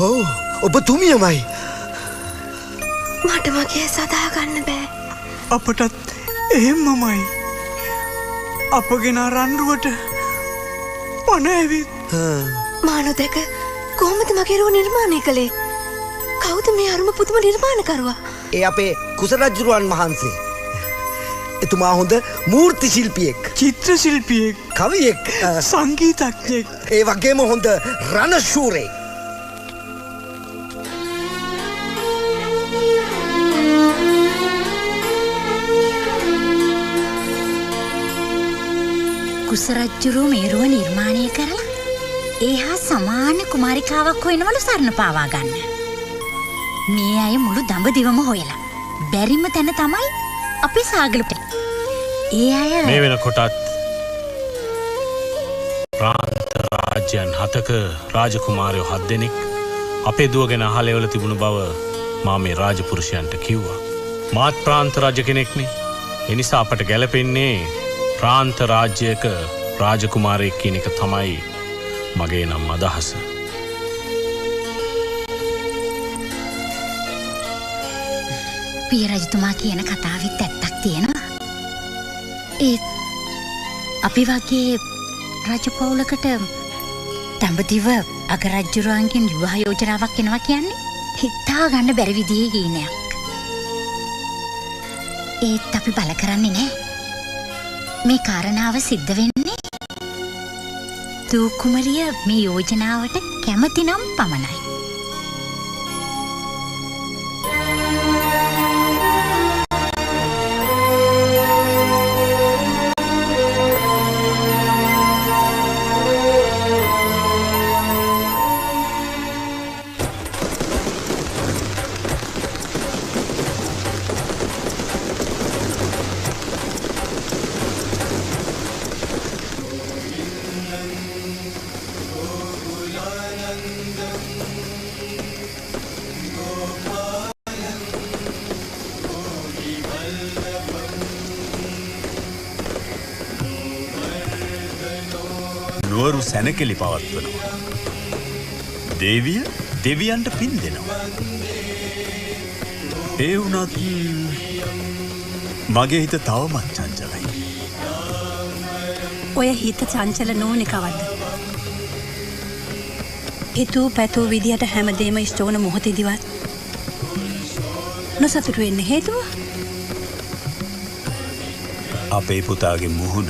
ඔව් ඔබතුමියමයි. මට මගේ සදා ගන්න බෑ. අපටත් එහෙම්මමයි. අපගෙන රන්රුවට පණ ඇවිත්. මානු දෙක කොහොමද මගේ රුව නිර්මාණය කළේ? කවුද මේ අරුම පුදුම නිර්මාණකරුවා? ඒ අපේ කුසරජ්ජුරුවන් වහන්සේ. එතුමා හොඳ මූර්ති ශිල්පියෙක්, චිත්‍ර ශිල්පියෙක්, කවියෙක්, සංගීතඥයෙක්, ඒ වගේම හොඳ රණශූරයෙක්. කුසරජ්ජුරුව මේ රුව නිර්මාණය කරලා ඒ හා සමාන කුමාරිකාවක් හොයනවලු සරණ පාවා ගන්න. මේ අය මුළු දඹදිවම හොයලා බැරිම තැන තමයි අපි සාගලට. ඒ අය මේ වෙනකොටත් ප්‍රාන්ත රාජ්‍යයන් 7ක රාජකුමාරයෝ 7 දෙනෙක් අපේ දුව ගැන අහලා එවල තිබුණු බව මා මේ රාජපුරුෂයන්ට කිව්වා. මාත් ප්‍රාන්ත රජ කෙනෙක්නේ. ඒ නිසා අපට ගැලපෙන්නේ ප්‍රාන්ත රාජ්‍යයක රාජකුමාරයෙක් කියන එක තමයි මගේ නම් අදහස. පිය රජතුමා කියන කතාවෙත් ඇත්තක් තියෙනවා. ඒත් අපි වගේ රජපෞලකට දඹදිව අගරජුරුවන්ගෙන් විවාහ යෝජනාවක් එනවා කියන්නේ හිතා ගන්න බැරි විදිහේ ගීනයක්. ඒත් අපි බල කරන්නේ නැහැ. මේ කාරණාව සිද්ධ වෙන්නේ දූ කුමරිය මේ යෝජනාවට කැමති නම් පමණයි. නුවරු සැනකෙලි පවත්වනවා. දේවිය දෙවියන්ට පින් දෙනවා. ඒ වුණත් මගේ හිත තවමත් චංචලයි. ඔය හිත චංචල නොවන කවද්ද? හිතූ පැතූ විදිහට හැමදේම ඉෂ්ට වුණ මොහොතේදීවත් නොසතුටු වෙන්න හේතුව? අපේ පුතාගේ මුහුණ